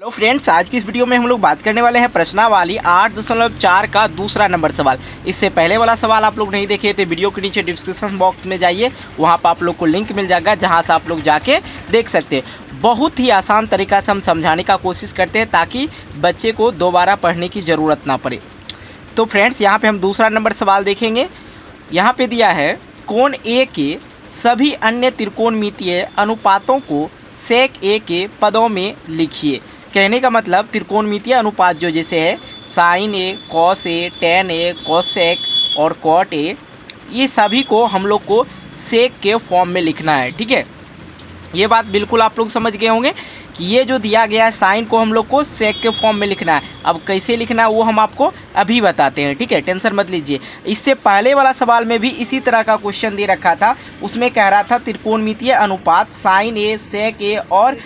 Hello friends, आज की इस वीडियो में हम लोग बात करने वाले हैं प्रश्नावली 8.4 का दूसरा नंबर सवाल। इससे पहले वाला सवाल आप लोग नहीं देखे तो वीडियो के नीचे डिस्क्रिप्शन बॉक्स में जाइए, वहां पर आप लोग को लिंक मिल जाएगा जहां से आप लोग जाके देख सकते हैं। बहुत ही आसान तरीका से हम समझाने का कोशिश करते हैं ताकि बच्चे को दोबारा पढ़ने की ज़रूरत ना पड़े। तो फ्रेंड्स, यहाँ पर हम दूसरा नंबर सवाल देखेंगे। यहाँ पर दिया है कोण ए के सभी अन्य त्रिकोणमितीय अनुपातों को सेक ए के पदों में लिखिए। कहने का मतलब त्रिकोणमितीय अनुपात जो जैसे है sign A, cos A, ten A, cosec और कॉट ए, ये सभी को हम लोग को सेक के फॉर्म में लिखना है। ठीक है, ये बात बिल्कुल आप लोग समझ गए होंगे कि ये जो दिया गया है साइन को हम लोग को सेक के फॉर्म में लिखना है। अब कैसे लिखना है वो हम आपको अभी बताते हैं। ठीक है, टेंशन मत लीजिए। इससे पहले वाला सवाल में भी इसी तरह का क्वेश्चन दे रखा था, उसमें कह रहा था त्रिकोणमितीय अनुपात साइन ए, सेक ए और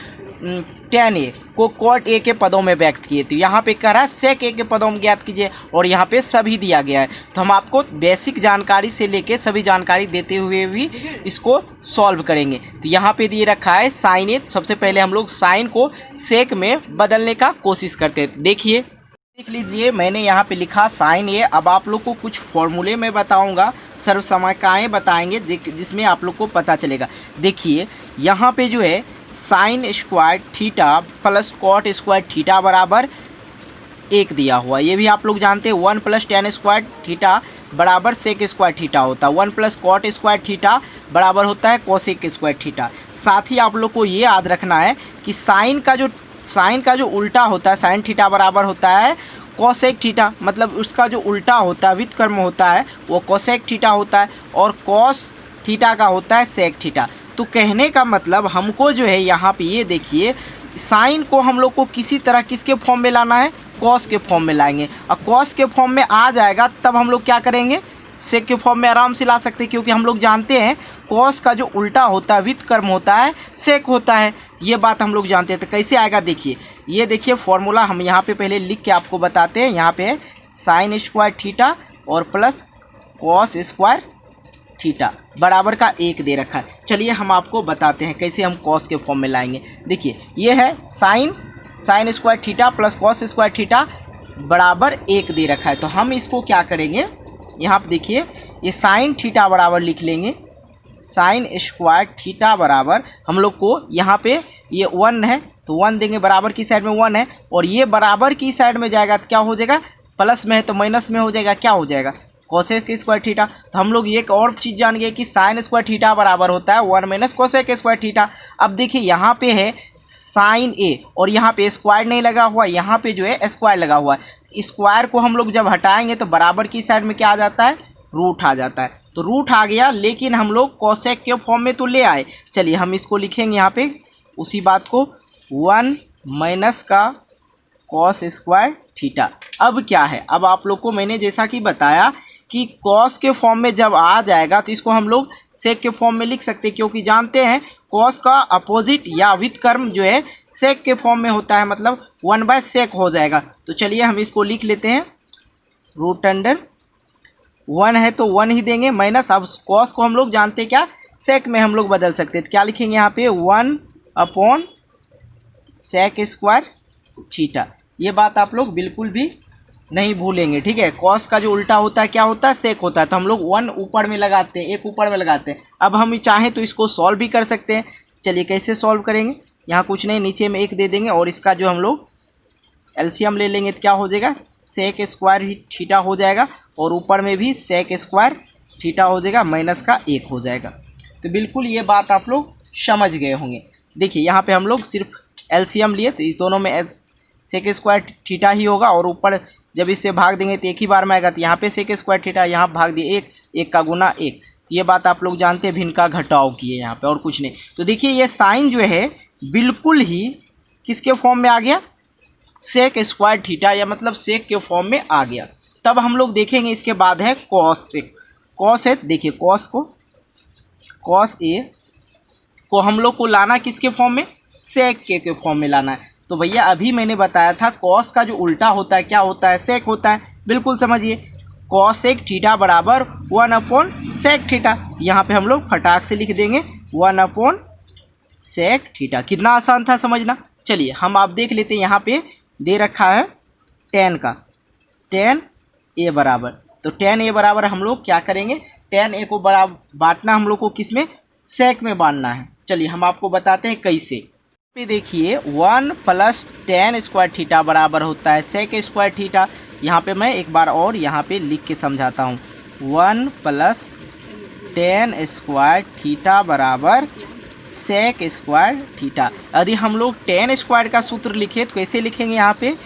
टेन ए को कॉट ए के पदों में व्यक्त किए। तो यहाँ पे कह रहा है सेक ए के पदों में ज्ञात कीजिए और यहाँ पे सभी दिया गया है। तो हम आपको बेसिक जानकारी से लेके सभी जानकारी देते हुए भी इसको सॉल्व करेंगे। तो यहाँ पे दिए रखा है साइन ए। सबसे पहले हम लोग साइन को सेक में बदलने का कोशिश करते हैं। देखिए, देख लीजिए, मैंने यहाँ पे लिखा साइन ए। अब आप लोग को कुछ फॉर्मूले में बताऊँगा, सर्वसमाकाएँ बताएंगे जिसमें आप लोग को पता चलेगा। देखिए, यहाँ पे जो है sine square theta plus cot square theta बराबर 1 दिया हुआ। ये भी आप लोग जानते हैं 1 प्लस टेन स्क्वायर थीटा बराबर सेक स्क्वायर थीटा होता है। 1 प्लस कॉट स्क्वायर थीटा बराबर होता है कोसेक स्क्वायर थीटा। साथ ही आप लोग को ये याद रखना है कि साइन का जो उल्टा होता है, साइन थीटा बराबर होता है कोसेक थीटा, मतलब उसका जो उल्टा होता है व्युत्क्रम होता है वो कोसेक थीटा होता है और कॉस थीटा का होता है सेक थीटा। तो कहने का मतलब हमको जो है यहाँ पे ये देखिए, साइन को हम लोग को किसी तरह किसके फॉर्म में लाना है, कॉस के फॉर्म में लाएंगे। और कॉस के फॉर्म में आ जाएगा तब हम लोग क्या करेंगे, सेक के फॉर्म में आराम से ला सकते हैं, क्योंकि हम लोग जानते हैं कॉस का जो उल्टा होता है व्युत्क्रम होता है सेक होता है। ये बात हम लोग जानते हैं। तो कैसे आएगा देखिए, ये देखिए फॉर्मूला हम यहाँ पे पहले लिख के आपको बताते हैं। यहाँ पे साइन स्क्वायर थीटा और प्लस कॉस स्क्वायर थीटा बराबर का 1 दे रखा है। चलिए हम आपको बताते हैं कैसे हम कॉस के फॉर्म में लाएंगे। देखिए, ये है sine square theta plus cos square theta बराबर 1 दे रखा है। तो हम इसको क्या करेंगे, यहाँ पे देखिए, ये साइन थीटा बराबर लिख लेंगे। साइन स्क्वायर थीटा बराबर हम लोग को यहाँ पे ये 1 है तो 1 देंगे, बराबर की साइड में 1 है और ये बराबर की साइड में जाएगा तो क्या हो जाएगा, प्लस में है तो माइनस में हो जाएगा, क्या हो जाएगा कोसेक स्क्वायर थीटा। तो हम लोग एक और चीज़ जान गए कि साइन स्क्वायर थीटा बराबर होता है 1 माइनस कोसेक स्क्वायर थीटा। अब देखिए, यहाँ पे है साइन ए और यहाँ पे स्क्वायर नहीं लगा हुआ, यहाँ पे जो है स्क्वायर लगा हुआ है। स्क्वायर को हम लोग जब हटाएंगे तो बराबर की साइड में क्या आ जाता है, रूट आ जाता है। तो रूट आ गया, लेकिन हम लोग कोसेक के फॉर्म में तो ले आए। चलिए हम इसको लिखेंगे यहाँ पे उसी बात को, 1 माइनस का कॉस स्क्वायर थीटा। अब क्या है, अब आप लोग को मैंने जैसा कि बताया कि कॉस के फॉर्म में जब आ जाएगा तो इसको हम लोग सेक के फॉर्म में लिख सकते हैं, क्योंकि जानते हैं कॉस का अपोजिट या व्युत्क्रम जो है सेक के फॉर्म में होता है, मतलब 1/सेक हो जाएगा। तो चलिए हम इसको लिख लेते हैं, रूट अंडर 1 है तो 1 ही देंगे माइनस। अब कॉस को हम लोग जानते हैं क्या, सेक में हम लोग बदल सकते हैं। तो क्या लिखेंगे यहाँ पे 1 सेक स्क्वायर थीटा। ये बात आप लोग बिल्कुल भी नहीं भूलेंगे। ठीक है, कॉस का जो उल्टा होता है क्या होता है, सेक होता है। तो हम लोग 1 ऊपर में लगाते हैं, 1 ऊपर में लगाते हैं। अब हम चाहें तो इसको सॉल्व भी कर सकते हैं। चलिए कैसे सॉल्व करेंगे, यहाँ कुछ नहीं, नीचे में 1 दे देंगे और इसका जो हम लोग एलसीएम ले लेंगे तो क्या हो जाएगा, सेक स्क्वायर ही थीटा हो जाएगा और ऊपर में भी सेक स्क्वायर थीटा हो जाएगा, माइनस का 1 हो जाएगा। तो बिल्कुल ये बात आप लोग समझ गए होंगे। देखिए, यहाँ पर हम लोग सिर्फ एलसीएम लिए तो इस दोनों में सेक स्क्वायर थीटा ही होगा और ऊपर जब इससे भाग देंगे तो एक ही बार में आएगा। तो यहाँ पे सेक स्क्वायर थीटा, यहाँ भाग दिए 1 का गुना 1। तो ये बात आप लोग जानते हैं, भिन्न का घटाव किए यहाँ पे और कुछ नहीं। तो देखिए, ये साइन जो है बिल्कुल ही किसके फॉर्म में आ गया, सेक स्क्वायर थीटा, या मतलब सेक के फॉर्म में आ गया। तब हम लोग देखेंगे इसके बाद है कॉस सेक। कॉस है, देखिए कॉस ए को हम लोग को लाना किसके फॉर्म में, सेक के फॉर्म में लाना है। तो भैया अभी मैंने बताया था कॉस का जो उल्टा होता है क्या होता है, सेक होता है। बिल्कुल समझिए, कॉसेक थीटा बराबर 1/सेक थीटा। यहाँ पे हम लोग फटाक से लिख देंगे 1/सेक थीटा। कितना आसान था समझना। चलिए हम आप देख लेते हैं, यहाँ पे दे रखा है टेन का, टेन ए बराबर, तो टेन ए बराबर हम लोग क्या करेंगे, टेन ए को बराबर बांटना हम लोग को किस में, सेक में बांटना है। चलिए हम आपको बताते हैं कैसे। पे देखिए 1 प्लस टेन स्क्वायर थीटा बराबर होता है सेक स्क्वायर थीटा। यहाँ पे मैं एक बार और यहाँ पे लिख के समझाता हूँ, 1 प्लस टेन स्क्वायर थीटा बराबर सेक स्क्वायर थीटा। यदि हम लोग टेन स्क्वायर का सूत्र लिखे तो कैसे लिखेंगे, यहाँ पे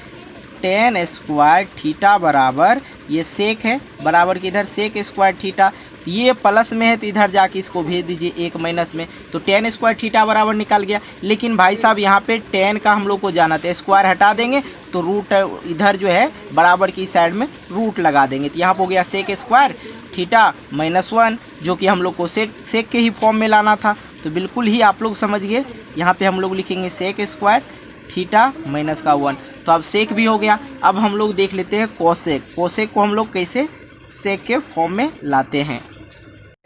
टेन स्क्वायर थीटा बराबर, ये सेक है बराबर की इधर सेक स्क्वायर थीटा, ये प्लस में है तो इधर जाके इसको भेज दीजिए एक माइनस में, तो टेन स्क्वायर थीटा बराबर निकल गया। लेकिन भाई साहब यहाँ पे टेन का हम लोग को जाना था, स्क्वायर हटा देंगे तो रूट इधर जो है बराबर की साइड में रूट लगा देंगे, तो यहाँ पर हो गया सेक स्क्वायर थीटा -1, जो कि हम लोग को सेक के ही फॉर्म में लाना था। तो बिल्कुल ही आप लोग समझ गए, यहाँ पे हम लोग लिखेंगे सेक स्क्वायर थीटा -1, तो अब सेक भी हो गया। अब हम लोग देख लेते हैं कोसेक, कोसेक को हम लोग कैसे सेक के फॉर्म में लाते हैं।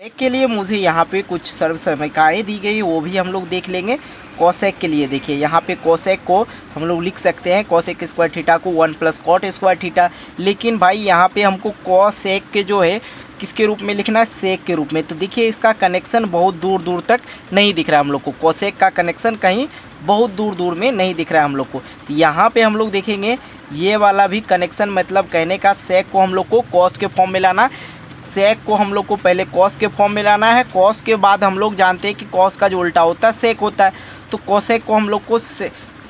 सेक के लिए मुझे यहाँ पे कुछ सर्वसमीकाएँ दी गई, वो भी हम लोग देख लेंगे। कोसेक के लिए देखिए यहाँ पे कोसेक को हम लोग लिख सकते हैं कोसेक स्क्वायर थीटा को 1 प्लस कॉट स्क्वायर थीटा, लेकिन भाई यहाँ पे हमको कोसेक के जो है किसके रूप में लिखना है, सेक के रूप में। तो देखिए इसका कनेक्शन बहुत दूर दूर तक नहीं दिख रहा है हम लोग को, कोसेक का कनेक्शन कहीं बहुत दूर दूर में नहीं दिख रहा है हम लोग को। तो यहाँ पे हम लोग देखेंगे ये वाला भी कनेक्शन, मतलब कहने का सेक को हम लोग को कॉस के फॉर्म में लाना, सेक को हम लोग को पहले कॉस के फॉर्म में लाना है, कॉस के बाद हम लोग जानते हैं कि कॉस का जो उल्टा होता है सेक होता है, तो कोसेक को हम लोग को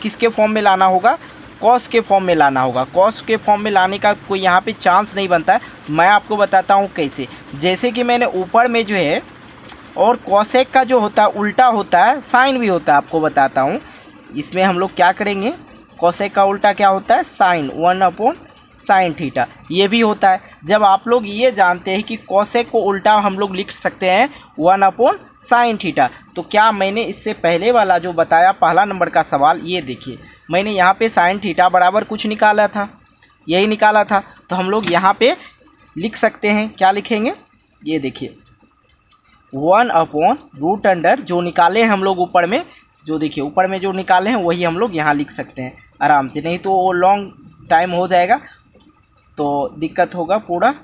किसके फॉर्म में लाना होगा, कॉस के फॉर्म में लाना होगा। कॉस के फॉर्म में लाने का कोई यहाँ पे चांस नहीं बनता है, मैं आपको बताता हूँ कैसे। जैसे कि मैंने ऊपर में जो है, और कोसेक का जो होता है उल्टा होता है साइन भी होता है, आपको बताता हूँ। इसमें हम लोग क्या करेंगे, कोसेक का उल्टा क्या होता है, साइन, 1/sin थीटा, ये भी होता है। जब आप लोग ये जानते हैं कि कोसेक को उल्टा हम लोग लिख सकते हैं 1/sin थीटा, तो क्या मैंने इससे पहले वाला जो बताया पहला नंबर का सवाल, ये देखिए मैंने यहाँ पे sin थीटा बराबर कुछ निकाला था, यही निकाला था, तो हम लोग यहाँ पे लिख सकते हैं, क्या लिखेंगे, ये देखिए 1/√अंडर जो निकाले हैं हम लोग ऊपर में, जो देखिए ऊपर में जो निकाले हैं वही हम लोग यहाँ लिख सकते हैं आराम से, नहीं तो वो लॉन्ग टाइम हो जाएगा तो दिक्कत होगा पूरा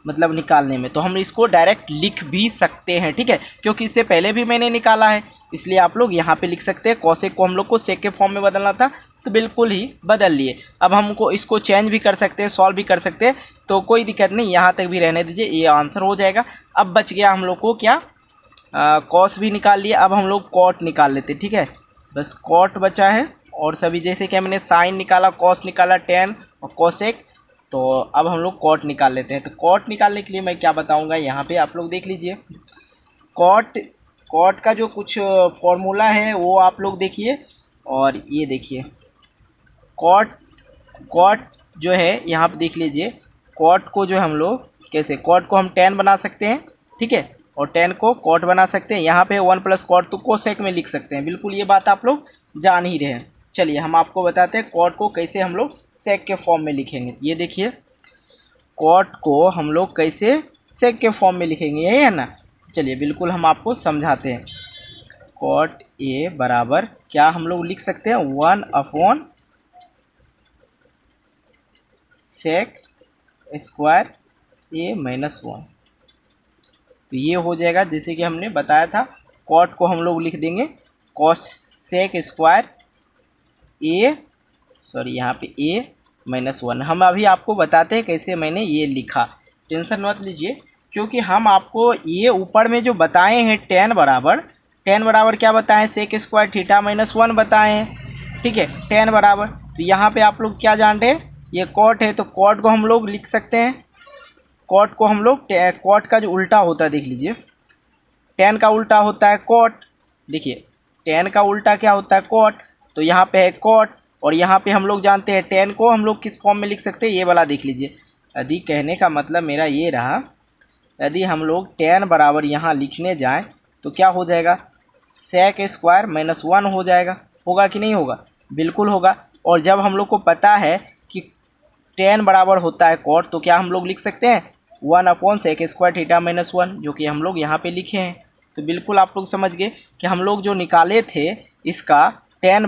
मतलब निकालने में। तो हम इसको डायरेक्ट लिख भी सकते हैं, ठीक है, क्योंकि इससे पहले भी मैंने निकाला है, इसलिए आप लोग यहाँ पे लिख सकते हैं। कोसेक को हम लोग को सेक के फॉर्म में बदलना था तो बिल्कुल ही बदल लिए। अब हमको इसको चेंज भी कर सकते हैं, सॉल्व भी कर सकते हैं, तो कोई दिक्कत नहीं, यहाँ तक भी रहने दीजिए, ये आंसर हो जाएगा। अब बच गया हम लोग को क्या, कॉस भी निकाल लिया, अब हम लोग कॉट निकाल लेते, ठीक है, बस कॉट बचा है। और सभी जैसे कि हमने साइन निकाला, कॉस निकाला, टेन और कोसेक, तो अब हम लोग कॉट निकाल लेते हैं। तो कॉट निकालने के लिए मैं क्या बताऊंगा, यहाँ पे आप लोग देख लीजिए, कॉट का जो कुछ फॉर्मूला है वो आप लोग देखिए, और ये देखिए कॉट जो है यहाँ पे देख लीजिए, कॉट को जो हम लोग कैसे, कॉट को हम टेन बना सकते हैं, ठीक है, और टेन को कॉट बना सकते हैं। यहाँ पे 1 प्लस कॉट तो कोसेक में लिख सकते हैं, बिल्कुल ये बात आप लोग जान ही रहे हैं। चलिए हम आपको बताते हैं कॉट को कैसे हम लोग सेक के फॉर्म में लिखेंगे। ये देखिए कॉट को हम लोग कैसे सेक के फॉर्म में लिखेंगे, यही है ना। चलिए बिल्कुल हम आपको समझाते हैं। कॉट ए बराबर क्या हम लोग लिख सकते हैं, 1/sec स्क्वायर ए -1, तो ये हो जाएगा जैसे कि हमने बताया था। कॉट को हम लोग लिख देंगे कोसेक स्क्वायर ए, सॉरी यहाँ पे ए -1। हम अभी आपको बताते हैं कैसे मैंने ये लिखा, टेंशन मत लीजिए, क्योंकि हम आपको ये ऊपर में जो बताए हैं टेन बराबर क्या बताएं, सेक स्क्वायर थीटा -1 बताए हैं, ठीक है, टेन बराबर। तो यहाँ पे आप लोग क्या जानते हैं, ये कॉट है, तो कॉट को हम लोग लिख सकते हैं, कॉट को हम लोग, कॉट का जो उल्टा होता है देख लीजिए, टेन का उल्टा होता है कॉट, देखिए टेन का उल्टा क्या होता है, कॉट, तो यहाँ पे है कॉट, और यहाँ पे हम लोग जानते हैं टेन को हम लोग किस फॉर्म में लिख सकते हैं, ये वाला देख लीजिए। यदि कहने का मतलब मेरा ये रहा, यदि हम लोग टेन बराबर यहाँ लिखने जाएं तो क्या हो जाएगा, सेक स्क्वायर -1 हो जाएगा, होगा कि नहीं होगा, बिल्कुल होगा। और जब हम लोग को पता है कि टेन बराबर होता है कॉट, तो क्या हम लोग लिख सकते हैं 1/sec स्क्वायर थीटा -1, जो कि हम लोग यहाँ पे लिखे हैं। तो बिल्कुल आप लोग समझ गए कि हम लोग जो निकाले थे इसका टेन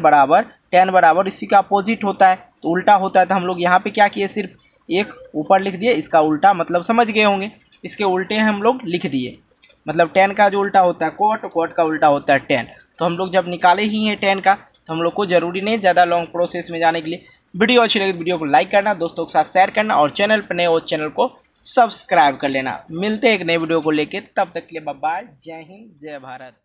बराबर इसी का अपोजिट होता है, तो उल्टा होता है। तो हम लोग यहाँ पे क्या किए, सिर्फ एक ऊपर लिख दिए, इसका उल्टा मतलब समझ गए होंगे, इसके उल्टे हम लोग लिख दिए। मतलब टेन का जो उल्टा होता है कोट, कोट का उल्टा होता है टेन। तो हम लोग जब निकाले ही हैं टेन का, तो हम लोग को ज़रूरी नहीं ज़्यादा लॉन्ग प्रोसेस में जाने के लिए। वीडियो अच्छी लगी तो वीडियो को लाइक करना, दोस्तों के साथ शेयर करना, और चैनल पर नए हो चैनल को सब्सक्राइब कर लेना। मिलते हैं एक नए वीडियो को लेके, तब तक के लिए बाय बाय, जय हिंद जय भारत।